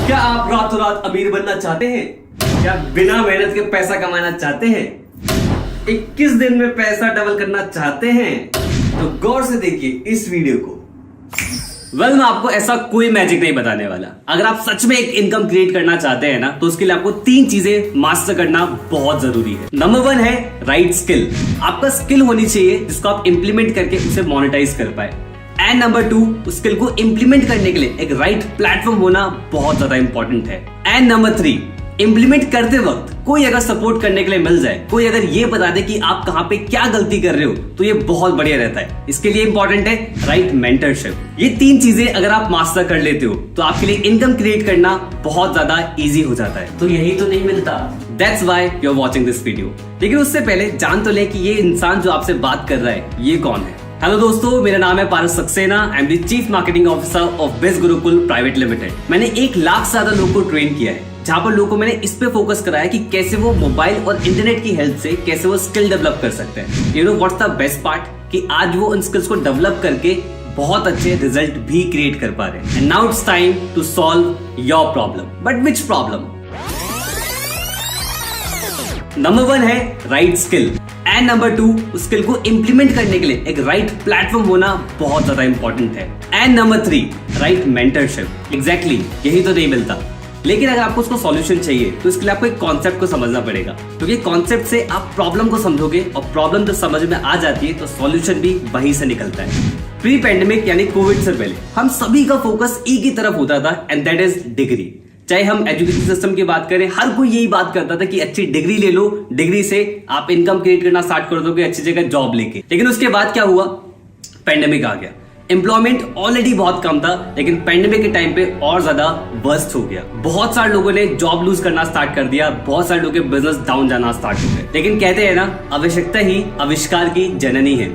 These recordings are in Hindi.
क्या आप रातों रात अमीर बनना चाहते हैं? क्या बिना मेहनत के पैसा कमाना चाहते हैं? 21 दिन में पैसा डबल करना चाहते हैं? तो गौर से देखिए इस वीडियो को। मैं आपको ऐसा कोई मैजिक नहीं बताने वाला। अगर आप सच में एक इनकम क्रिएट करना चाहते हैं ना, तो उसके लिए आपको 3 चीजें मास्टर करना बहुत जरूरी है। नंबर 1 है राइट स्किल। आपका स्किल होनी चाहिए जिसको आप इंप्लीमेंट करके उसे मोनेटाइज कर पाए। एंड नंबर 2, उस स्किल को इंप्लीमेंट करने के लिए एक राइट प्लेटफॉर्म होना बहुत ज्यादा इंपॉर्टेंट है। एंड नंबर 3, इंप्लीमेंट करते वक्त कोई अगर सपोर्ट करने के लिए मिल जाए, कोई अगर ये बता दे कि आप कहां पे क्या गलती कर रहे हो, तो ये बहुत बढ़िया रहता है। इसके लिए इंपॉर्टेंट है राइट मेंटरशिप। ये 3 चीजें अगर आप मास्टर कर लेते हो तो आपके लिए इनकम क्रिएट करना बहुत ज्यादा इजी हो जाता है। तो यही तो नहीं मिलता, that's why you are watching this video. लेकिन उससे पहले जान तो ले कि ये इंसान जो आपसे बात कर रहा है ये कौन है। हेलो दोस्तों, मेरा नाम है Paras Saxena. I am the chief marketing officer of Biz Gurukul private limited. मैंने 1 लाख से ज्यादा लोगों को ट्रेन किया है, जहां पर लोगों को मैंने इस पे फोकस कराया कि कैसे वो मोबाइल और इंटरनेट की हेल्प से कैसे वो स्किल डेवलप कर सकते हैं। You know what's the best part, कि आज वो उन स्किल्स को डेवलप करके बहुत अच्छे रिजल्ट भी क्रिएट कर पा रहे हैं। And now it's time to solve your problem. But which problem? Number 1 है राइट स्किल। एंड नंबर 2, उस स्किल को इंप्लीमेंट करने के लिए एक राइट प्लेटफॉर्म होना बहुत ज्यादा इंपॉर्टेंट है। And number 3, right mentorship. Exactly, यही तो नहीं मिलता। लेकिन अगर आपको उसको सॉल्यूशन चाहिए तो इसके लिए आपको एक कॉन्सेप्ट को समझना पड़ेगा, क्योंकि कॉन्सेप्ट से आप प्रॉब्लम को समझोगे और प्रॉब्लम जब समझ में आ जाती है तो सॉल्यूशन भी वहीं से निकलता है। प्री पैंडेमिक यानी कोविड से पहले हम सभी का फोकस एक ही तरफ होता था, एंड दैट इज डिग्री। चाहे हम एजुकेशन सिस्टम की बात करें, हर कोई यही बात करता था कि अच्छी डिग्री ले लो, डिग्री से आप इनकम क्रिएट करना स्टार्ट कर दोगे अच्छी जगह जॉब लेके। लेकिन उसके बाद क्या हुआ? पैंडेमिक आ गया। एम्प्लॉयमेंट ऑलरेडी बहुत कम था, लेकिन पैंडेमिक के टाइम पे और ज्यादा वर्स्ट हो गया। बहुत सारे लोगों ने जॉब लूज करना स्टार्ट कर दिया, बहुत सारे लोगों के बिजनेस डाउन जाना स्टार्ट हो गए। लेकिन कहते हैं ना, आवश्यकता ही आविष्कार की जननी है।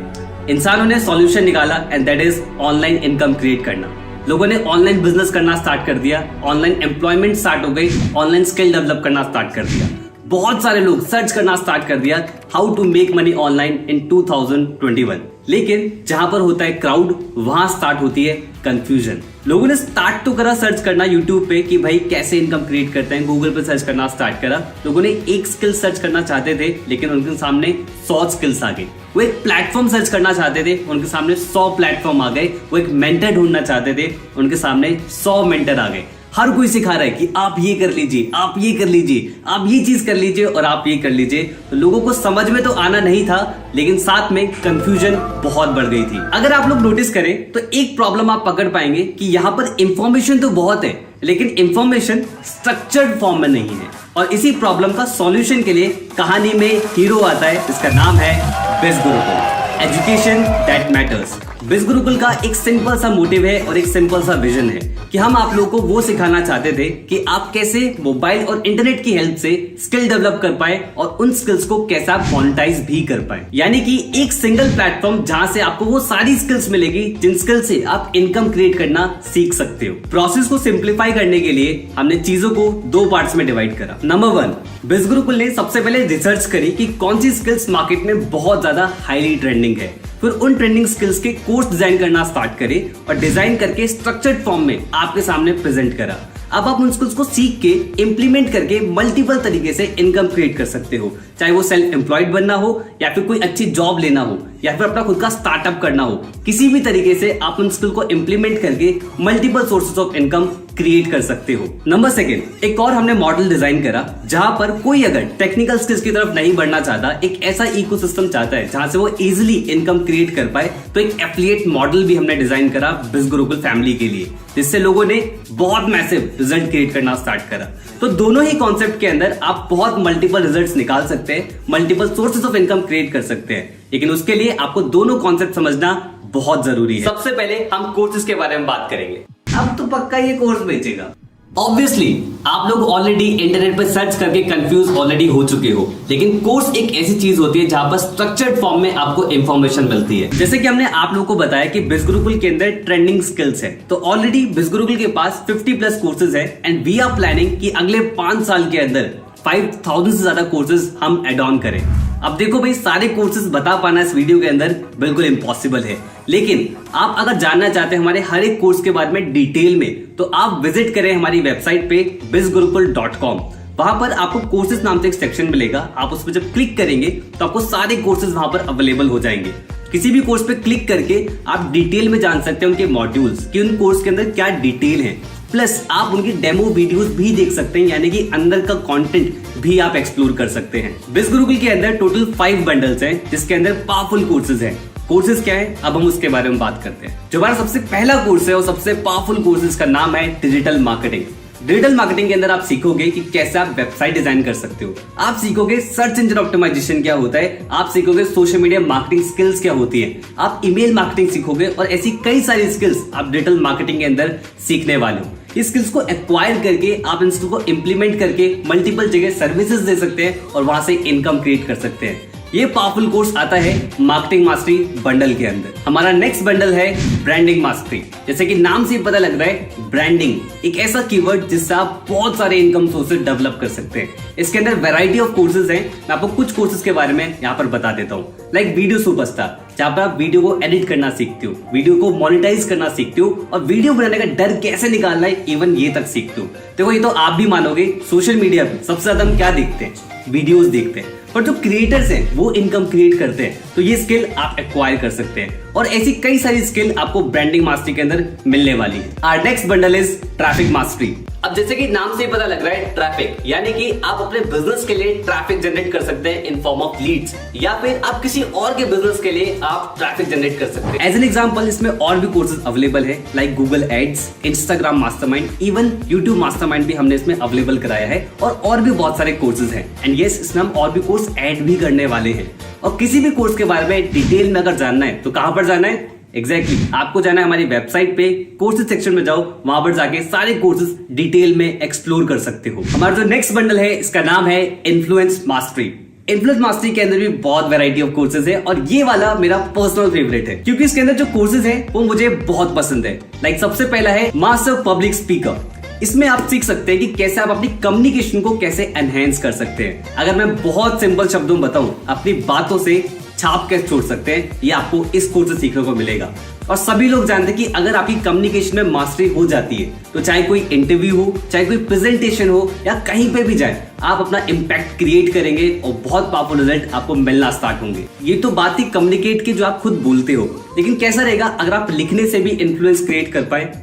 इंसानों ने सॉल्यूशन निकाला, and that is online income create करना। लोगों ने ऑनलाइन बिजनेस करना स्टार्ट कर दिया, ऑनलाइन एम्प्लॉयमेंट स्टार्ट हो गई, ऑनलाइन स्किल डेवलप करना स्टार्ट कर दिया। बहुत सारे लोग सर्च करना स्टार्ट कर दिया how to make money online in 2021। लेकिन जहां पर होता है क्राउड, वहां स्टार्ट होती है कंफ्यूजन। लोगों ने स्टार्ट तो करा सर्च करना यूट्यूब पे कि भाई कैसे इनकम क्रिएट करते हैं, गूगल पे सर्च करना स्टार्ट करा। लोगों ने एक स्किल सर्च करना चाहते थे, लेकिन उनके सामने 100 स्किल्स आ गई। वो एक प्लेटफॉर्म सर्च करना चाहते थे, उनके सामने 100 प्लेटफॉर्म आ गए। वो एक मेंटर ढूंढना चाहते थे, उनके सामने 100 मेंटर आ गए। हर कोई सिखा रहा है कि आप ये कर लीजिए, आप ये कर लीजिए, आप ये चीज कर लीजिए और आप ये कर लीजिए। तो लोगों को समझ में तो आना नहीं था, लेकिन साथ में कंफ्यूजन बहुत बढ़ गई थी। अगर आप लोग नोटिस करें तो एक प्रॉब्लम आप पकड़ पाएंगे कि यहाँ पर इंफॉर्मेशन तो बहुत है, लेकिन इंफॉर्मेशन स्ट्रक्चर्ड फॉर्म में नहीं है। और इसी प्रॉब्लम का सॉल्यूशन के लिए कहानी में हीरो आता है, जिसका नाम है बिज गुरुकुल, एजुकेशन दैट मैटर्स। बिज गुरुकुल का एक सिंपल सा मोटिव है और एक सिंपल सा विजन है कि हम आप लोगों को वो सिखाना चाहते थे कि आप कैसे मोबाइल और इंटरनेट की हेल्प से स्किल डेवलप कर पाए और उन स्किल्स को कैसे आप मोनेटाइज भी कर पाए। यानी कि एक सिंगल प्लेटफॉर्म जहां से आपको वो सारी स्किल्स मिलेगी जिन स्किल से आप इनकम क्रिएट करना सीख सकते हो। प्रोसेस को सिंप्लीफाई करने के लिए हमने चीजों को 2 पार्ट्स में डिवाइड करा। नंबर 1, बिज गुरुकुल ने सबसे पहले रिसर्च करी कि कौन सी स्किल्स मार्केट में बहुत ज्यादा हाईली ट्रेंडिंग है। फिर उन ट्रेंडिंग स्किल्स के कोर्स डिजाइन करना स्टार्ट करे और डिजाइन करके स्ट्रक्चर्ड फॉर्म में आपके सामने प्रेजेंट करा। अब आप उन स्किल्स को सीख के इंप्लीमेंट करके मल्टीपल तरीके से इनकम क्रिएट कर सकते हो, चाहे वो सेल्फ एम्प्लॉयड बनना हो या फिर कोई अच्छी जॉब लेना हो या फिर अपना खुद का स्टार्टअप करना हो। किसी भी तरीके से आप उन स्किल को इंप्लीमेंट करके multiple sources of income create कर सकते हो। नंबर 2, एक और हमने मॉडल डिजाइन करा जहां पर कोई अगर टेक्निकल स्किल्स की तरफ नहीं बढ़ना चाहता, एक ऐसा इकोसिस्टम चाहता है जहां से वो इजीली इनकम क्रिएट कर पाए, तो एक एफिलिएट मॉडल भी हमने डिजाइन करा बिज गुरुकुल फैमिली के लिए, जिससे लोगों ने बहुत मैसिव रिजल्ट क्रिएट करना स्टार्ट करा। तो दोनों ही कॉन्सेप्ट के अंदर आप बहुत मल्टीपल रिजल्ट्स निकाल सकते हैं, multiple sources of income create कर सकते हैं। लेकिन उसके लिए आपको दोनों कॉन्सेप्ट समझना बहुत जरूरी है। सबसे पहले हम कोर्सेज के बारे में बात करेंगे। अब तो पक्का ये कोर्स बेचेगा। ऑब्वियसली आप लोग ऑलरेडी इंटरनेट पर सर्च करके कंफ्यूज ऑलरेडी हो चुके हो, लेकिन कोर्स एक ऐसी चीज होती है जहां पर स्ट्रक्चर्ड फॉर्म में आपको इंफॉर्मेशन मिलती है। जैसे कि हमने आप लोगों को बताया कि बिज गुरुकुल के अंदर ट्रेंडिंग स्किल्स है, तो ऑलरेडी बिज गुरुकुल के पास 50+ कोर्सेज है, एंड वी आर प्लानिंग कि अगले 5 साल के अंदर 5000 से ज्यादा कोर्सेज हम एड ऑन करें। अब देखो भाई, सारे कोर्सेज बता पाना इस वीडियो के अंदर बिल्कुल इम्पॉसिबल है, लेकिन आप अगर जानना चाहते हैं हमारे हर एक कोर्स के बारे में डिटेल में, तो आप विजिट करें हमारी वेबसाइट पे bizgurukul.com। वहां पर आपको कोर्सेज नाम से एक सेक्शन मिलेगा, आप उस पर जब क्लिक करेंगे तो आपको सारे कोर्सेज वहां पर अवेलेबल हो जाएंगे। किसी भी कोर्स पे क्लिक करके आप डिटेल में जान सकते हैं उनके मॉड्यूल्स कि उन कोर्स के अंदर क्या डिटेल है, प्लस आप उनकी डेमो वीडियोस भी देख सकते हैं, यानी कि अंदर का कंटेंट भी आप एक्सप्लोर कर सकते हैं। बिज गुरुकुल के अंदर टोटल 5 बंडल्स हैं, जिसके अंदर पावरफुल कोर्सेज हैं। कोर्सेज क्या है, अब हम उसके बारे में बात करते हैं। जो हमारा सबसे पहला कोर्स है और सबसे पावरफुल कोर्स, इसका नाम है डिजिटल मार्केटिंग। डिजिटल मार्केटिंग के अंदर आप सीखोगे कि कैसे आप वेबसाइट डिजाइन कर सकते हो, आप सीखोगे सर्च इंजन ऑप्टिमाइजेशन क्या होता है, आप सीखोगे सोशल मीडिया मार्केटिंग स्किल्स क्या होती है, आप ईमेल मार्केटिंग सीखोगे, और ऐसी कई सारी स्किल्स आप डिजिटल मार्केटिंग के अंदर सीखने वाले हो। इस स्किल्स को एक्वायर करके आप इन स्किल्स को इंप्लीमेंट करके मल्टीपल जगह सर्विसेज दे सकते हैं और वहां से इनकम क्रिएट कर सकते हैं। ये पावरफुल कोर्स आता है मार्केटिंग मास्टरी बंडल के अंदर। हमारा नेक्स्ट बंडल है ब्रांडिंग मास्टरी। जैसे कि नाम से पता लग रहा है, ब्रांडिंग एक ऐसा कीवर्ड जिससे आप बहुत सारे इनकम सोर्सेज डेवलप कर सकते हैं। इसके अंदर वैरायटी ऑफ कोर्सेज हैं। मैं आपको कुछ कोर्सेज के बारे में यहाँ पर बता देता हूँ। लाइक वीडियो सुपरस्टार, जहाँ पर आप वीडियो को एडिट करना सीखते हो, वीडियो को मोनेटाइज करना सीखते हो, और वीडियो बनाने का डर कैसे निकालना है, इवन ये तक सीखते हो। देखो, ये तो आप भी मानोगे, सोशल मीडिया पे सबसे ज्यादा हम क्या देखते हैं, वीडियोस देखते हैं, पर जो क्रिएटर्स हैं वो इनकम क्रिएट करते हैं, तो ये स्किल आप एक्वायर कर सकते हैं। और ऐसी कई सारी स्किल आपको ब्रांडिंग मास्टरी के अंदर मिलने वाली है। Our next bundle is traffic mastery. अब जैसे कि नाम से ही पता लग रहा है, ट्रैफिक यानी कि आप अपने बिजनेस के लिए ट्रैफिक जनरेट कर सकते हैं इन फॉर्म ऑफ लीड्स, या फिर आप किसी और के बिजनेस के लिए आप ट्रैफिक जनरेट कर सकते हैं। एज एन एग्जांपल, इसमें और भी कोर्सेज अवेलेबल है, like Google ads, Instagram mastermind, even YouTube mastermind भी हमने इसमें अवेलेबल कराया है, और भी बहुत सारे कोर्सेज हैं। एंड यस, इसमें हम और भी कोर्स ऐड भी करने वाले हैं। और किसी भी कोर्स के बारे में डिटेल में अगर जानना है तो कहां पर जाना है? एग्जैक्टली आपको जाना है हमारी वेबसाइट पे, कोर्सेज सेक्शन में जाओ, वहां पर जाके सारे कोर्सेज डिटेल में एक्सप्लोर कर सकते हो। हमारा जो नेक्स्ट बंडल है, इसका नाम है इन्फ्लुएंस मास्टरी। इन्फ्लुएंस मास्टरी के अंदर भी बहुत वैरायटी ऑफ कोर्सेज है, और ये वाला मेरा पर्सनल फेवरेट है, क्योंकि इसके अंदर जो कोर्सेज है वो मुझे बहुत पसंद है। लाइक सबसे पहला है मास्टर पब्लिक स्पीकर। इसमें आप सीख सकते हैं कि कैसे आप अपनी कम्युनिकेशन को कैसे एनहेंस कर सकते हैं। अगर मैं बहुत सिंपल शब्दों में बताऊं, अपनी बातों से छाप कैसे छोड़ सकते हैं, ये आपको इस कोर्स से सीखने को मिलेगा। और सभी लोग जानते हैं कि अगर आपकी कम्युनिकेशन में मास्टरी हो जाती है, तो चाहे कोई इंटरव्यू हो, चाहे कोई प्रेजेंटेशन हो, या कहीं पे भी जाए, आप अपना इम्पैक्ट क्रिएट करेंगे और बहुत पावरफुल रिजल्ट आपको मिलना स्टार्ट होंगे। ये तो बात ही कम्युनिकेट की जो आप खुद बोलते हो, लेकिन कैसा रहेगा अगर आप लिखने से भी इन्फ्लुएंस क्रिएट कर पाए?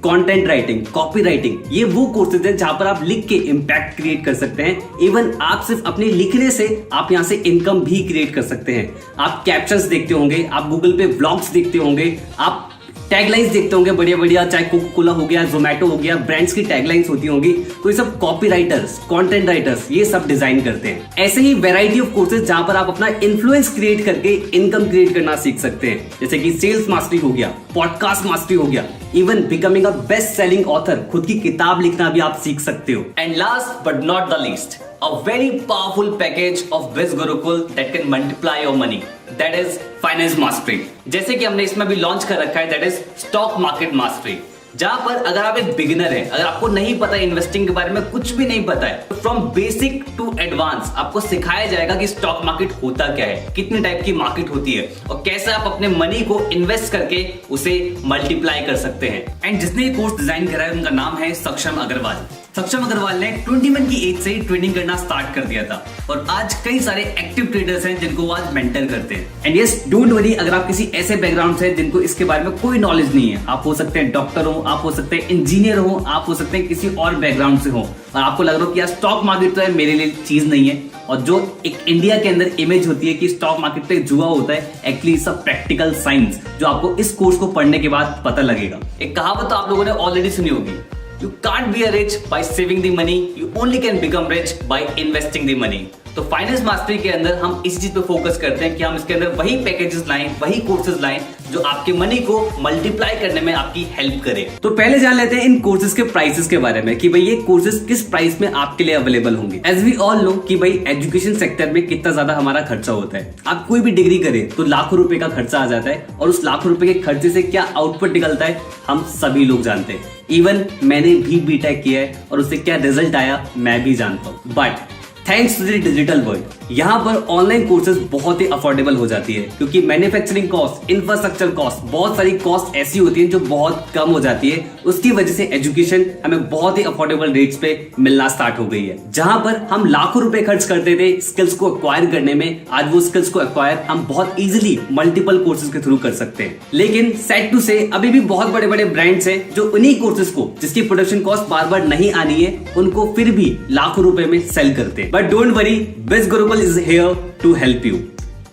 कंटेंट राइटिंग, कॉपी राइटिंग, ये वो कोर्सेज हैं जहां पर आप लिख के इम्पैक्ट क्रिएट कर सकते हैं। इवन आप सिर्फ अपने लिखने से आप यहां से इनकम भी क्रिएट कर सकते हैं। आप कैप्शंस देखते होंगे, आप गूगल पे व्लॉग्स देखते होंगे, आप टैगलाइंस देखते होंगे बढ़िया बढ़िया, चाहे कोका कोला हो गया, जोमेटो हो गया, ब्रांड्स की टैगलाइंस होती होंगी। तो ये सब कॉपी राइटर्स, कंटेंट राइटर्स, ये सब डिजाइन करते हैं। ऐसे ही वैरायटी ऑफ कोर्सेज जहां पर आप अपना इन्फ्लुएंस क्रिएट करके इनकम क्रिएट करना सीख सकते हैं, जैसे कि सेल्स मास्टरी हो गया, पॉडकास्ट मास्टरी हो गया, even becoming a best selling author, खुद की किताब लिखना भी आप सीख सकते हो। And last but not the least, a very powerful package of Biz Gurukul that can multiply your money, that is finance mastery। जैसे कि हमने इसमें भी लॉन्च कर रखा है, that is stock market mastery, जहां पर अगर आप एक बिगिनर है, अगर आपको नहीं पता इन्वेस्टिंग के बारे में, कुछ भी नहीं पता है, तो फ्रॉम बेसिक टू एडवांस आपको सिखाया जाएगा कि स्टॉक मार्केट होता क्या है, कितने टाइप की मार्केट होती है, और कैसे आप अपने मनी को इन्वेस्ट करके उसे मल्टीप्लाई कर सकते हैं। एंड जिसने ये कोर्स डिजाइन करा है, उनका नाम है सक्षम अग्रवाल। सक्षम अग्रवाल ने 21 की एज से ही ट्रेडिंग करना स्टार्ट कर दिया था, और आज कई सारे एक्टिव ट्रेडर्स हैं जिनको वो आज मेंटर करते हैं। एंड यस, डोंट वरी, अगर आप किसी ऐसे बैकग्राउंड से जिनको इसके बारे में कोई नॉलेज नहीं है, आप हो सकते हैं डॉक्टर हो, आप हो सकते हैं इंजीनियर हो, आप हो सकते हैं किसी और बैकग्राउंड से हो, और आपको लग रहा हो कि यार स्टॉक मार्केट तो है मेरे लिए चीज नहीं है, और जो एक इंडिया के अंदर इमेज होती है कि स्टॉक मार्केट पे जुआ होता है, एक्चुअली सब प्रैक्टिकल साइंस जो आपको इस कोर्स को पढ़ने के बाद पता लगेगा। एक कहावत तो आप लोगों ने ऑलरेडी सुनी होगी, You can't be a rich by saving the money, you only can become rich by investing the money। तो फाइनेंस मास्टरी के अंदर हम इसी चीज पे फोकस करते हैं कि हम इसके अंदर वही पैकेजेस लाएं, वही कोर्सेज लाएं जो आपके मनी को मल्टीप्लाई करने में आपकी हेल्प करे। तो पहले जान लेते हैं इन कोर्सेज के प्राइसेस के बारे में कि भाई ये कोर्सेज किस प्राइस में आपके लिए अवेलेबल होंगे। एज वी ऑल नो कि भाई एजुकेशन सेक्टर में कितना ज्यादा हमारा खर्चा होता है। आप कोई भी डिग्री करें तो लाखों रुपए का खर्चा आ जाता है, और उस लाखों रुपए के खर्चे से क्या आउटपुट निकलता है हम सभी लोग जानते हैं। इवन मैंने भी बीटेक किया है, और उससे क्या रिजल्ट आया मैं भी जानता हूँ। But thanks to the digital world, यहाँ पर ऑनलाइन कोर्सेज बहुत ही अफोर्डेबल हो जाती है, क्योंकि मैन्युफैक्चरिंग कॉस्ट, इंफ्रास्ट्रक्चर कॉस्ट, बहुत सारी कॉस्ट ऐसी होती है जो बहुत कम हो जाती है। उसकी वजह से एजुकेशन हमें बहुत ही अफोर्डेबल रेट्स पे मिलना स्टार्ट हो गई है। जहां पर हम लाखों रुपए खर्च करते थे स्किल्स को एक्वायर करने में, आज वो स्किल्स को एक्वायर हम बहुत इजीली मल्टीपल कोर्सेज के थ्रू कर सकते हैं। लेकिन सैड टू से अभी भी बहुत बड़े बड़े ब्रांड्स हैं जो उन्हीं कोर्सेज को, जिसकी प्रोडक्शन कॉस्ट बार बार नहीं आनी है, उनको फिर भी लाखों रुपए में सेल करते हैं। But don't worry, Biz Gurukul is here to help you.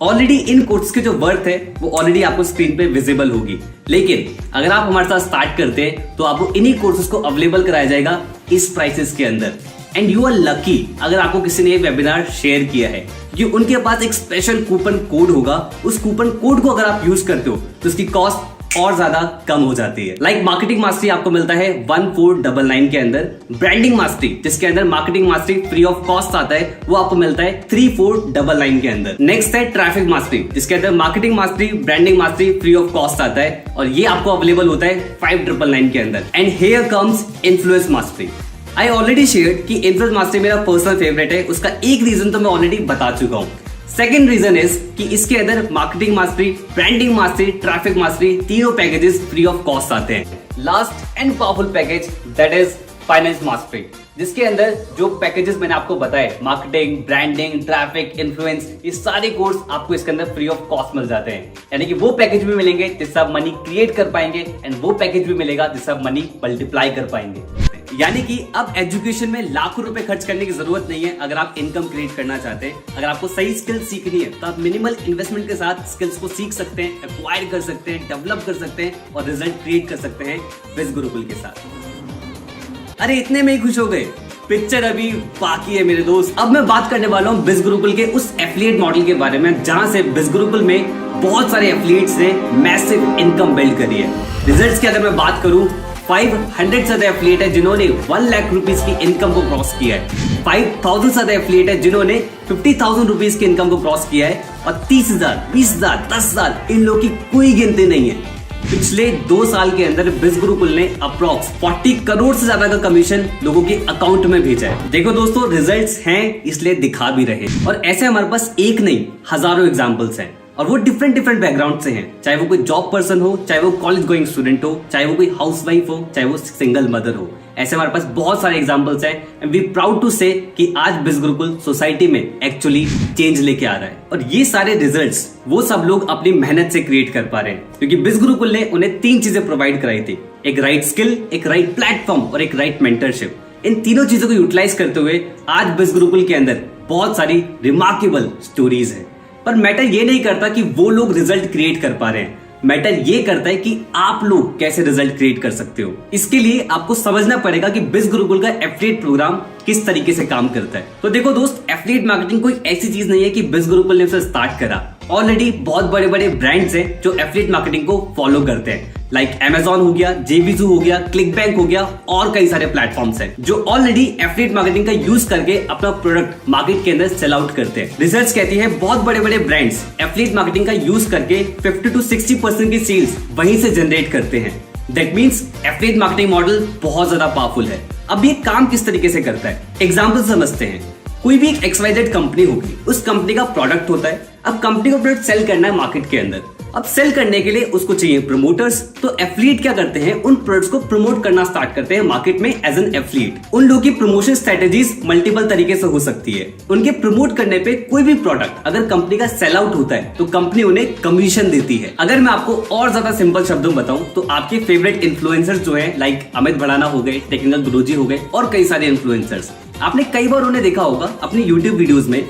Already in course की जो वर्थ है वो ऑलरेडी आपको स्क्रीन पे विजिबल होगी, लेकिन अगर आप हमारे साथ स्टार्ट करते हैं तो आपको इन्हीं कोर्सेज को अवेलेबल कराया जाएगा इस प्राइसेस के अंदर। एंड यू आर लकी अगर आपको किसी ने ये वेबिनार शेयर किया है, क्योंकि उनके पास एक स्पेशल कूपन कोड होगा। उस कूपन कोड को अगर आप यूज करते हो तो उसकी कॉस्ट और ज्यादा कम हो जाती है। लाइक मार्केटिंग मास्टरी आपको मिलता है 1499 के अंदर, ब्रांडिंग मास्टरी जिसके अंदर marketing mastery free of cost आता है वो आपको मिलता है 3499 के अंदर। नेक्स्ट है ट्रैफिक मास्टरी जिसके अंदर marketing mastery, branding mastery free of cost आता है और ये आपको अवेलेबल होता है 5999 के अंदर। And here comes influence mastery. I already share कि इन्फ्लुएंस मास्टरी मेरा पर्सनल फेवरेट है। उसका एक रीजन तो मैं ऑलरेडी बता चुका हूँ। सेकेंड रीजन इज कि इसके अंदर marketing mastery, branding mastery, traffic mastery तीनों पैकेजेस फ्री ऑफ कॉस्ट आते हैं। Last and powerful package that is finance mastery, जिसके अंदर जो पैकेजेस मैंने आपको बताए, मार्केटिंग, ब्रांडिंग, ट्रैफिक, इन्फ्लुएंस, ये सारे कोर्स आपको इसके अंदर फ्री ऑफ कॉस्ट मिल जाते हैं। यानी कि वो पैकेज भी मिलेंगे जिससे आप मनी क्रिएट कर पाएंगे एंड वो पैकेज भी मिलेगा जिससे आप मनी मल्टीप्लाई कर पाएंगे। यानी कि अब एजुकेशन में लाखों रुपए खर्च करने की जरूरत नहीं है अगर आप इनकम क्रिएट करना चाहते हैं। अगर आपको सही स्किल्स सीखनी है तो आप मिनिमल इन्वेस्टमेंट के साथ स्किल्स को सीख सकते हैं, एक्वायर कर सकते हैं, डेवलप कर सकते हैं और रिजल्ट क्रिएट कर सकते हैं बिज गुरुकुल के साथ। अरे इतने में ही खुश हो गए? पिक्चर अभी बाकी है मेरे दोस्त। अब मैं बात करने वाला हूँ बिज गुरुकुल के उस एफिलिएट मॉडल के बारे में जहां से बिज गुरुकुल में बहुत सारे एफिलिएट्स ने मैसिव इनकम बिल्ड करी है। रिजल्ट्स की अगर मैं बात करूं, 500 से ज्यादा एफिलिएट है जिन्होंने 1 लाख रुपीस की इनकम को क्रॉस किया है। 5000 से ज्यादा एफिलिएट है जिन्होंने 50,000 रुपीस की इनकम को क्रॉस किया है और 30,000, 20,000, 10,000 इन लोगों की कोई गिनती नहीं है। पिछले 2 साल के अंदर बिज गुरुकुल ने अप्रॉक्स 40 करोड़ से ज्यादा का कमीशन लोगों के अकाउंट में भेजा है। देखो दोस्तों, रिजल्ट्स हैं इसलिए दिखा भी रहे और ऐसे हमारे पास एक नहीं हजारों एग्जांपल्स हैं और वो डिफरेंट बैकग्राउंड से हैं। चाहे वो कोई जॉब पर्सन हो, चाहे वो कॉलेज गोइंग स्टूडेंट हो, चाहे वो कोई हाउसवाइफ हो, चाहे वो सिंगल मदर हो। ऐसे हमारे पास बहुत सारे एग्जांपल्स हैं एंड वी प्राउड टू से कि आज बिज गुरुकुल सोसाइटी में एक्चुअली चेंज लेके आ रहा है। और ये सारे रिजल्ट्स वो सब लोग अपनी मेहनत से क्रिएट कर पा रहे हैं, क्योंकि बिज गुरुकुल ने उन्हें 3 चीजें प्रोवाइड कराई थी, एक राइट स्किल, एक राइट प्लेटफॉर्म और एक राइट मेंटरशिप। इन तीनों चीजों को यूटिलाइज करते हुए आज बिज गुरुकुल के अंदर बहुत सारी रिमार्केबल स्टोरीज है। पर मैटर ये नहीं करता कि वो लोग रिजल्ट क्रिएट कर पा रहे हैं, मैटर ये करता है कि आप लोग कैसे रिजल्ट क्रिएट कर सकते हो। इसके लिए आपको समझना पड़ेगा कि बिज गुरुकुल का एफिलिएट प्रोग्राम किस तरीके से काम करता है। तो देखो दोस्त, एफिलिएट मार्केटिंग कोई ऐसी चीज नहीं है कि बिज गुरुकुल ने उसे स्टार्ट करा। ऑलरेडी बहुत बड़े बड़े ब्रांड्स हैं जो एफिलिएट मार्केटिंग को फॉलो करते हैं, लाइक Amazon हो गया, JVZoo हो गया, क्लिकबैंक हो गया और कई सारे प्लेटफॉर्म्स हैं जो ऑलरेडी एफिलिएट मार्केटिंग का यूज करके अपना प्रोडक्ट मार्केट के अंदर सेल आउट करते हैं। रिसर्च कहती है बहुत बड़े बड़े ब्रांड्स एफिलिएट मार्केटिंग का यूज करके 50 to 60% की सेल्स वहीं से जनरेट करते हैं। That means affiliate marketing model बहुत ज्यादा पावरफुल है। अब ये काम किस तरीके से करता है, एग्जाम्पल समझते हैं। कोई भी एक XYZ कंपनी होगी, उस कंपनी का प्रोडक्ट होता है। अब कंपनी को प्रोडक्ट सेल करना है मार्केट के अंदर। अब सेल करने के लिए उसको चाहिए प्रमोटर्स, तो एफिलिएट क्या करते हैं, उन प्रोडक्ट्स को प्रमोट करना स्टार्ट करते हैं मार्केट में एज एन एफिलिएट। उन लोगों की प्रमोशन स्ट्रेटेजीज मल्टीपल तरीके से हो सकती है। उनके प्रमोट करने पे कोई भी प्रोडक्ट अगर कंपनी का सेल आउट होता है तो कंपनी उन्हें कमीशन देती है। अगर मैं आपको और ज्यादा सिंपल शब्दों में बताऊं तो आपके फेवरेट इन्फ्लुएंसर्स जो है, लाइक अमित भड़ाना हो गए, टेक्निकल गुरुजी हो गए और कई सारे इन्फ्लुएंसर्स, आपने कई बार उन्हें देखा होगा अपनी यूट्यूब वीडियोस में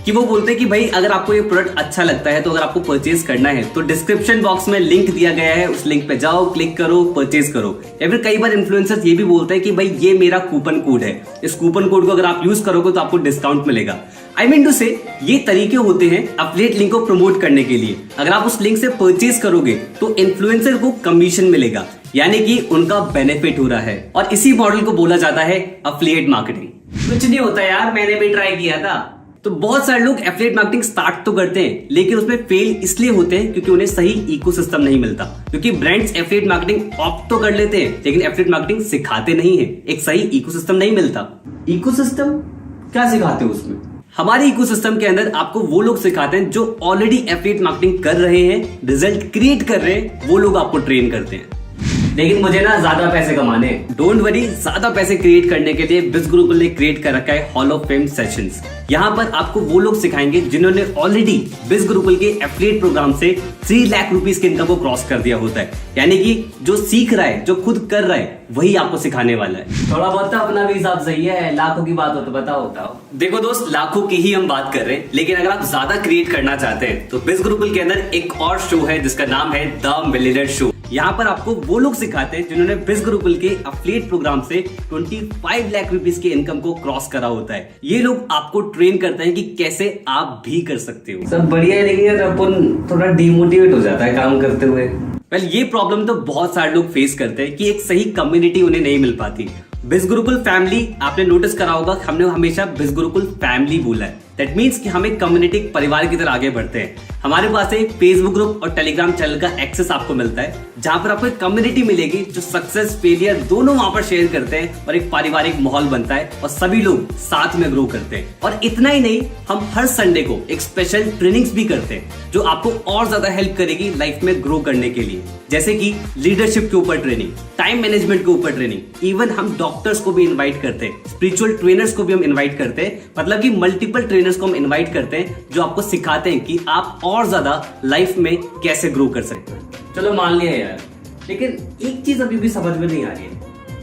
कि वो बोलते हैं कि भाई अगर आपको ये प्रोडक्ट अच्छा लगता है तो अगर आपको परचेज करना है तो डिस्क्रिप्शन बॉक्स में लिंक दिया गया है, उस लिंक पे जाओ, क्लिक करो, परचेज करो। या फिर कई बार इन्फ्लुएंसर्स ये भी बोलते हैं कि भाई ये मेरा कूपन कोड है, इस कूपन कोड को अगर आप यूज करोगे तो आपको डिस्काउंट मिलेगा। आई मीन टू से ये तरीके होते हैं एफिलिएट लिंक को प्रमोट करने के लिए। अगर आप उस लिंक से परचेज करोगे तो इन्फ्लुएंसर को कमीशन मिलेगा, यानी कि उनका बेनिफिट हो रहा है। और इसी मॉडल को बोला जाता है एफिलिएट मार्केटिंग। कुछ नहीं होता यार, मैंने भी ट्राई किया था। तो बहुत सारे लोग एफिलिएट मार्केटिंग स्टार्ट तो करते हैं लेकिन उसमें फेल इसलिए होते हैं क्योंकि उन्हें सही इकोसिस्टम नहीं मिलता। क्योंकि ब्रांड्स एफिलिएट मार्केटिंग ऑप्ट तो कर लेते हैं लेकिन एफिलिएट मार्केटिंग सिखाते नहीं है, एक सही इकोसिस्टम नहीं मिलता। इकोसिस्टम क्या सिखाते हो उसमें? हमारे इकोसिस्टम के अंदर आपको वो लोग सिखाते हैं जो ऑलरेडी एफिलिएट मार्केटिंग कर रहे हैं, रिजल्ट क्रिएट कर रहे हैं, वो लोग आपको ट्रेन करते हैं। लेकिन मुझे ना ज्यादा पैसे कमाने, डोंट वरी, ज्यादा पैसे क्रिएट करने के लिए बिज गुरुकुल ने क्रिएट कर रखा है हॉल ऑफ फेम सेशंस। यहाँ पर आपको वो लोग सिखाएंगे जिन्होंने ऑलरेडी बिज गुरुकुल के एफिलिएट प्रोग्राम से 3 लाख रुपीस के इनकम को क्रॉस कर दिया होता है। यानी कि जो सीख रहा है, जो खुद कर रहा है, वही आपको सिखाने वाला है। थोड़ा बहुत तो अपना भी हिसाब सही है, लाखों की बात हो तो बताओ। देखो दोस्त, लाखों की ही हम बात कर रहे हैं, लेकिन अगर आप ज्यादा क्रिएट करना चाहते हैं तो बिज गुरुकुल के अंदर एक और शो है जिसका नाम है द मिलियनेयर शो। यहाँ पर आपको वो लोग सिखाते हैं जिन्होंने बिज गुरुकुल के एफिलिएट प्रोग्राम से 25 लाख रुपीस के इनकम को क्रॉस करा होता है। ये लोग आपको ट्रेन करते हैं कि कैसे आप भी कर सकते हो। सब बढ़िया है, लेकिन यार अपन थोड़ा डिमोटिवेट हो जाता है काम करते हुए। ये प्रॉब्लम तो बहुत सारे लोग फेस करते हैं कि एक सही कम्युनिटी उन्हें नहीं मिल पाती। बिज गुरुकुल फैमिली, आपने नोटिस करा होगा, हमने हमेशा बिज गुरुकुल फैमिली बोला है। दैट मीन्स कि हम एक कम्युनिटी, परिवार की तरह आगे बढ़ते हैं। हमारे पास एक फेसबुक ग्रुप और टेलीग्राम चैनल का एक्सेस आपको मिलता है, जहां पर आपको एक कम्युनिटी मिलेगी जो सक्सेस फेलियर दोनों वहां पर शेयर करते हैं और एक पारिवारिक माहौल बनता है और सभी लोग साथ में ग्रो करते हैं। और इतना ही नहीं, हम हर संडे को एक स्पेशल ट्रेनिंग्स भी करते हैं जो आपको और ज्यादा हेल्प करेगी लाइफ में ग्रो करने के लिए, जैसे कि लीडरशिप के ऊपर ट्रेनिंग, टाइम मैनेजमेंट के ऊपर ट्रेनिंग, इवन हम डॉक्टर्स को भी इन्वाइट करते हैं, स्पिरिचुअल ट्रेनर्स को भी हम इन्वाइट करते हैं, मतलब कि मल्टीपल ट्रेनर्स को हम इन्वाइट करते हैं जो आपको सिखाते हैं कि आप और ज्यादा लाइफ में कैसे ग्रो कर सकते हैं। चलो मान लिया यार, लेकिन एक चीज अभी भी समझ में नहीं आ रही है,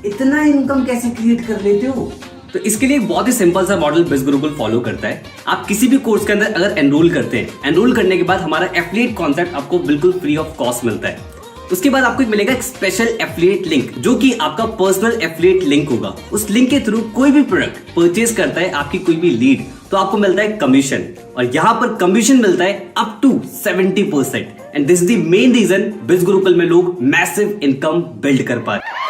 इतना इनकम कैसे क्रिएट कर लेते हो? तो इसके लिए एक बहुत ही सिंपल सा मॉडल बिज गुरुकुल फॉलो करता है। आप किसी भी कोर्स के अंदर अगर एनरोल करते हैं, एनरोल करने के बाद हमारा एफिलिएट कॉन्सेप्ट आपको बिल्कुल फ्री ऑफ कॉस्ट मिलता है। उसके बाद आपको मिलेगा एक स्पेशल एफिलिएट लिंक, जो कि आपका पर्सनल एफिलिएट लिंक होगा। उस लिंक के थ्रू कोई भी प्रोडक्ट परचेज करता है आपकी कोई भी लीड, तो आपको मिलता है कमीशन, और यहाँ पर कमीशन मिलता है up to 70%। And this is the main reason Biz Gurukul में लोग मैसिव इनकम बिल्ड कर पा रहे।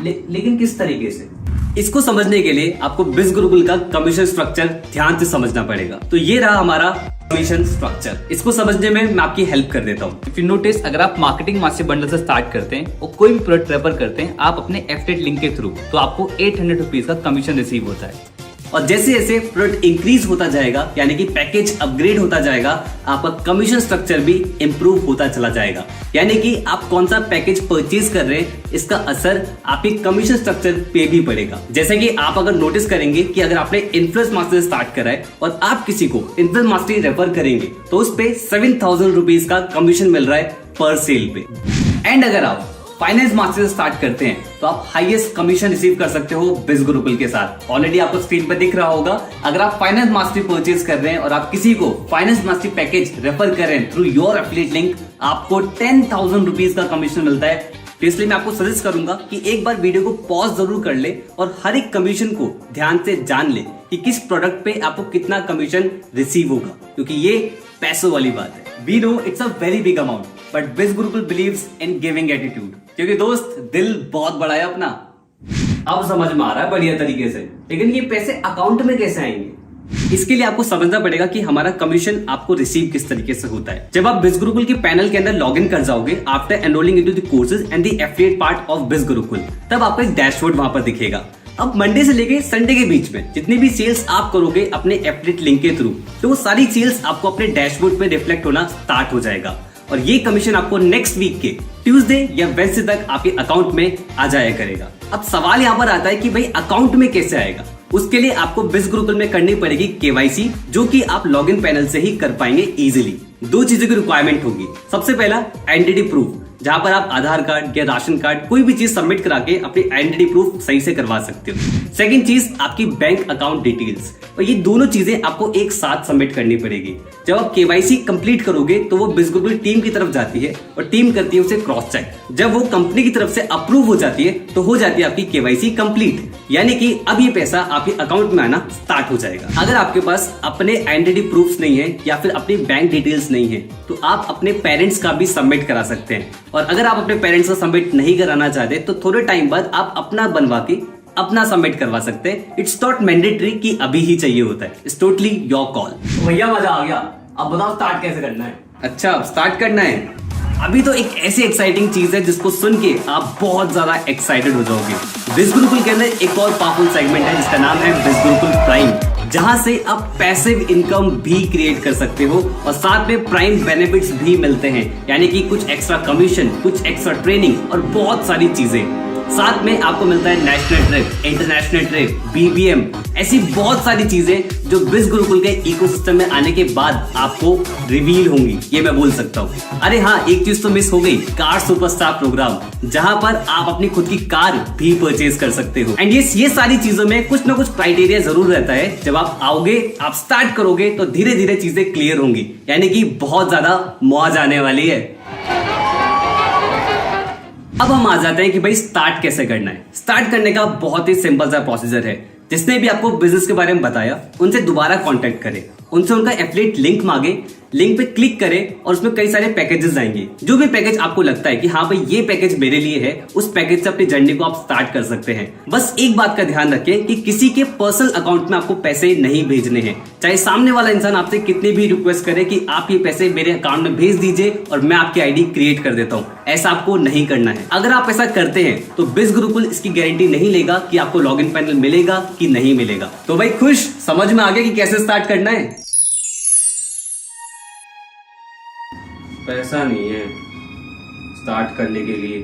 लेकिन किस तरीके से? इसको समझने के लिए आपको बिज गुरुकुल का कमीशन स्ट्रक्चर ध्यान से समझना पड़ेगा। तो ये रहा हमारा कमीशन स्ट्रक्चर। इसको समझने में मैं आपकी हेल्प कर देता हूँ। इफ यू नोटिस, अगर आप मार्केटिंग मास्टर बंडल से स्टार्ट करते हैं और कोई भी प्रोडक्ट रेफर करते हैं आप अपने एफिलिएट लिंक के थ्रू, तो आपको 800 रुपीज का कमीशन रिसीव होता है। और जैसे जैसे प्रोडक्ट इंक्रीज होता जाएगा, यानी कि पैकेज अपग्रेड होता जाएगा, आपका कमीशन स्ट्रक्चर भी इंप्रूव होता चला जाएगा। यानी कि आप कौन सा पैकेज परचेज कर रहे हैं, इसका असर आपके कमीशन स्ट्रक्चर पे भी पड़ेगा। जैसे कि आप अगर नोटिस करेंगे कि अगर आपने इन्फ्लुएंस मास्टर स्टार्ट करा है और आप किसी को इन्फ्लुएंस मास्टर रेफर करेंगे, तो उस पे 7000 रुपीज का कमीशन मिल रहा है पर सेल पे। एंड अगर आप फाइनेंस मास्टर से स्टार्ट करते हैं तो आप हाईएस्ट कमीशन रिसीव कर सकते हो बिज गुरुकुल के साथ। ऑलरेडी आपको स्क्रीन पर दिख रहा होगा, अगर आप फाइनेंस मास्टरी परचेज कर रहे हैं और आप किसी को फाइनेंस मास्टरी पैकेज रेफर कर रहे हैं थ्रू योर एफिलिएट लिंक, आपको 10,000 रुपीज का कमीशन मिलता है। तो इसलिए मैं आपको सजेस्ट करूंगा कि एक बार वीडियो को पॉज जरूर कर ले और हर एक कमीशन को ध्यान से जान ले कि किस प्रोडक्ट पे आपको कितना कमीशन रिसीव होगा, क्योंकि ये पैसों वाली बात है। We know it's a very big amount, but Biz Gurukul believes in giving attitude, क्योंकि दोस्त दिल बहुत बड़ा है अपना। अब समझ में आ रहा है बढ़िया तरीके से, लेकिन ये पैसे अकाउंट में कैसे आएंगे? इसके लिए आपको समझना पड़ेगा कि हमारा कमीशन आपको रिसीव किस तरीके से होता है। जब आप बिज गुरुकुल के पैनल के अंदर लॉग इन कर जाओगे after enrolling into the courses and the affiliate part of Biz Gurukul, तब आपको एक डैशबोर्ड वहां पर दिखेगा। अब मंडे से लेके संडे के बीच में जितनी भी सेल्स आप करोगे अपने एफिलिएट लिंक के थ्रू, तो वो सारी सेल्स आपको अपने डैशबोर्ड पे रिफ्लेक्ट होना स्टार्ट हो जाएगा। और ये कमीशन आपको नेक्स्ट वीक के ट्यूसडे या वेडनेसडे तक आपके अकाउंट में आ जाया करेगा। अब सवाल यहाँ पर आता है कि भाई अकाउंट में कैसे आएगा? उसके लिए आपको बिज गुरुकुल में करनी पड़ेगी केवाईसी, जो कि आप लॉगिन पैनल से ही कर पाएंगे इजीली। 2 चीजों की रिक्वायरमेंट होगी। सबसे पहला आइडेंटिटी प्रूफ, जहां पर आप आधार कार्ड या राशन कार्ड कोई भी चीज सबमिट करा के अपनी आइडेंटिटी प्रूफ सही से करवा सकते हो। सेकंड चीज आपकी बैंक अकाउंट डिटेल्स, और ये दोनों चीजें आपको एक साथ सबमिट करनी पड़ेगी। जब आप केवाईसी कंप्लीट करोगे तो वो बिज गुरुकुल टीम की तरफ जाती है और टीम करती है उसे क्रॉस चेक। जब वो कंपनी की तरफ से अप्रूव हो जाती है तो हो जाती है आपकी केवाईसी कंप्लीट, यानी कि अब ये पैसा आपके अकाउंट में आना स्टार्ट हो जाएगा। अगर आपके पास अपने आइडेंटिटी प्रूफ नहीं है या फिर अपनी बैंक डिटेल्स नहीं है, तो आप अपने पेरेंट्स का भी सबमिट करा सकते हैं। और अगर आप अपने पेरेंट्स का सबमिट नहीं कराना चाहते तो थोड़े टाइम बाद आप अपना बनवा के अपना सबमिट करवा सकते हैं। इट्स नॉट मैंडेटरी कि अभी ही चाहिए होता है, इट्स टोटली योर कॉल। भैया मजा आ गया, अब बताओ स्टार्ट कैसे करना है? अच्छा, स्टार्ट करना है। अभी तो एक ऐसी एक्साइटिंग चीज है जिसको सुन के आप बहुत ज्यादा एक्साइटेड हो जाओगे। बिज गुरुकुल के अंदर एक और पावरफुल सेगमेंट है जिसका नाम है बिज गुरुकुल प्राइम, जहां से आप पैसिव इनकम भी क्रिएट कर सकते हो और साथ में प्राइम बेनिफिट्स भी मिलते हैं, यानी कि कुछ एक्स्ट्रा कमीशन, कुछ एक्स्ट्रा ट्रेनिंग और बहुत सारी चीजें। साथ में आपको मिलता है national trip, international trip, BBM, ऐसी बहुत सारी चीजें जो बिज गुरुकुल के इकोसिस्टम में आने के बाद आपको रिवील होंगी, ये मैं बोल सकता हूँ। अरे हाँ, एक चीज तो मिस हो गई, कार सुपरस्टार प्रोग्राम, जहां पर आप अपनी खुद की कार भी परचेज कर सकते हो। एंड ये सारी चीजों में कुछ ना कुछ क्राइटेरिया जरूर रहता है। जब आप आओगे, आप स्टार्ट करोगे तो धीरे धीरे चीजें क्लियर होंगी, यानी कि बहुत ज्यादा मौज आने वाली है। अब हम आ जाते हैं कि भाई स्टार्ट कैसे करना है। स्टार्ट करने का बहुत ही सिंपल सा प्रोसीजर है। जिसने भी आपको बिजनेस के बारे में बताया उनसे दोबारा कांटेक्ट करें, उनसे उनका एफिलिएट लिंक मांगे, लिंक पे क्लिक करें और उसमें कई सारे पैकेजेस आएंगे। जो भी पैकेज आपको लगता है कि हाँ भाई ये पैकेज मेरे लिए है, उस पैकेज से अपनी जर्नी को आप स्टार्ट कर सकते हैं। बस एक बात का ध्यान रखें कि किसी के पर्सनल अकाउंट में आपको पैसे नहीं भेजने हैं। चाहे सामने वाला इंसान आपसे कितनी भी रिक्वेस्ट करे कि आप ये पैसे मेरे अकाउंट में भेज दीजिए और मैं आपकी आईडी क्रिएट कर देता हूँ, ऐसा आपको नहीं करना है। अगर आप ऐसा करते हैं तो बिज गुरुकुल इसकी गारंटी नहीं लेगा कि आपको लॉगिन पैनल मिलेगा कि नहीं मिलेगा। तो भाई खुश, समझ में आ गया कि कैसे स्टार्ट करना है। पैसा नहीं है स्टार्ट करने के लिए।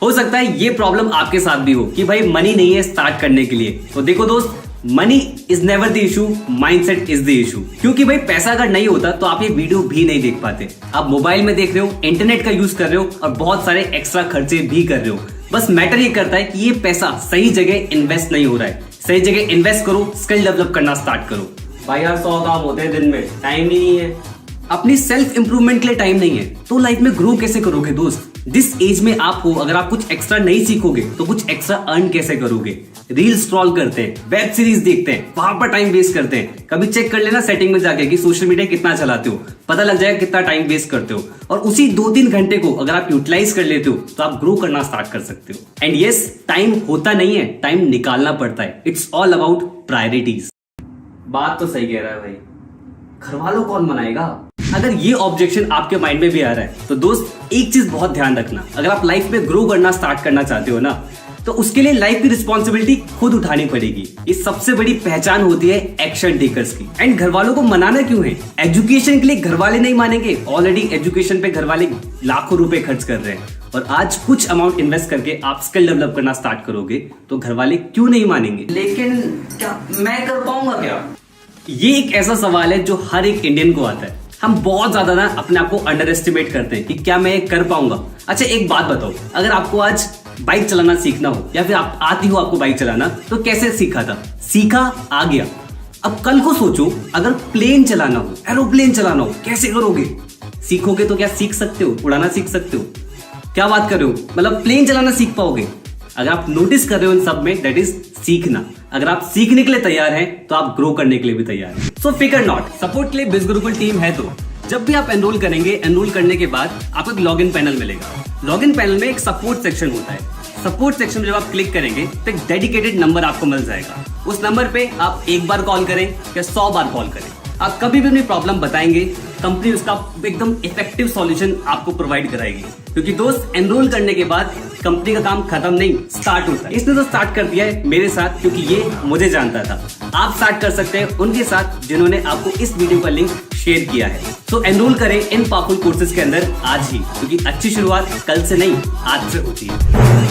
हो सकता है ये प्रॉब्लम आपके साथ भी हो कि भाई मनी नहीं है स्टार्ट करने के लिए। तो देखो दोस्त, money is never the issue, mindset is the issue. क्योंकि भाई पैसा अगर नहीं होता तो आप ये वीडियो भी नहीं देख पाते। आप मोबाइल में देख रहे हो, इंटरनेट का यूज कर रहे हो और बहुत सारे एक्स्ट्रा खर्चे भी कर रहे हो। बस मैटर ये करता है कि ये पैसा सही जगह इन्वेस्ट नहीं हो रहा है। सही जगह इन्वेस्ट करो, स्किल डेवलप करना स्टार्ट करो। भाई यार 100 काम होते हैं दिन में, टाइम नहीं है। अपनी सेल्फ इंप्रूवमेंट के लिए टाइम नहीं है तो लाइफ में ग्रो कैसे करोगे दोस्त? जिस एज में आप हो, अगर आप कुछ एक्स्ट्रा नहीं सीखोगे तो कुछ एक्स्ट्रा अर्न कैसे करोगे? रील स्क्रॉल करते हैं, वेब सीरीज देखते हैं, वहां पर टाइम वेस्ट करते हैं। कभी चेक कर लेना सेटिंग में जाके कि सोशल मीडिया कितना चलाते हो, पता लग जाएगा कितना टाइम वेस्ट करते हो। और उसी 2-3 घंटे को अगर आप यूटिलाइज कर लेते हो तो आप ग्रो करना स्टार्ट कर सकते हो। एंड यस, टाइम होता नहीं है, टाइम निकालना पड़ता है। It's all about priorities. बात तो सही कह रहा है भाई, घर वालों कौन मनाएगा? अगर ये ऑब्जेक्शन आपके माइंड में भी आ रहा है तो दोस्त एक चीज बहुत ध्यान रखना, अगर आप लाइफ में ग्रो करना स्टार्ट करना चाहते हो ना, तो उसके लिए लाइफ की रिस्पॉन्सिबिलिटी खुद उठानी पड़ेगी। ये सबसे बड़ी पहचान होती है एक्शन टेकर्स की। एंड घर वालों को मनाना क्यों है? एजुकेशन के लिए घर वाले नहीं मानेंगे, ऑलरेडी एजुकेशन पे घर वाले लाखों रुपए खर्च कर रहे हैं। और आज कुछ अमाउंट इन्वेस्ट करके आप स्किल डेवलप करना स्टार्ट करोगे तो घर वाले क्यों नहीं मानेंगे? लेकिन क्या मैं कर पाऊंगा क्या? ये एक ऐसा सवाल है जो हर एक इंडियन को आता है। हम बहुत ज्यादा ना अपने आप को अंडर एस्टिमेट करते हैं कि क्या मैं ये कर पाऊंगा। अच्छा एक बात बताओ, अगर आपको आज बाइक चलाना सीखना हो या फिर आप आती हो आपको बाइक चलाना, तो कैसे सीखा था? सीखा, आ गया। अब कल को सोचो अगर प्लेन चलाना हो, एरोप्लेन चलाना हो, कैसे करोगे? सीखोगे तो क्या सीख सकते हो? उड़ाना सीख सकते हो? क्या बात कर रहे हो? मतलब प्लेन चलाना सीख पाओगे? अगर आप नोटिस कर रहे हो इन सब में, दैट इज सीखना। अगर आप सीखने के लिए तैयार हैं तो आप ग्रो करने के लिए भी तैयार हैं। सो फिकर नॉट, सपोर्ट के लिए बिज गुरुकुल टीम है। तो जब भी आप एनरोल करेंगे, एनरोल करने के बाद आपको एक लॉगिन पैनल मिलेगा। लॉगिन पैनल में एक सपोर्ट सेक्शन होता है। सपोर्ट सेक्शन में जब आप क्लिक करेंगे तो एक डेडिकेटेड नंबर आपको मिल जाएगा। उस नंबर पे आप एक बार कॉल करें या 100 बार कॉल करें, आप कभी भी अपनी प्रॉब्लम बताएंगे, कंपनी उसका एकदम इफेक्टिव सॉल्यूशन आपको प्रोवाइड कराएगी। क्योंकि दोस्त, एनरोल करने के बाद कंपनी का काम खत्म नहीं, स्टार्ट होता है। इसने तो स्टार्ट कर दिया है मेरे साथ, क्योंकि ये मुझे जानता था। आप स्टार्ट कर सकते हैं उनके साथ जिन्होंने आपको इस वीडियो का लिंक शेयर किया है। सो एनरोल करें इन पावरफुल कोर्सेज के अंदर आज ही, क्योंकि अच्छी शुरुआत कल से नहीं आज से होती है।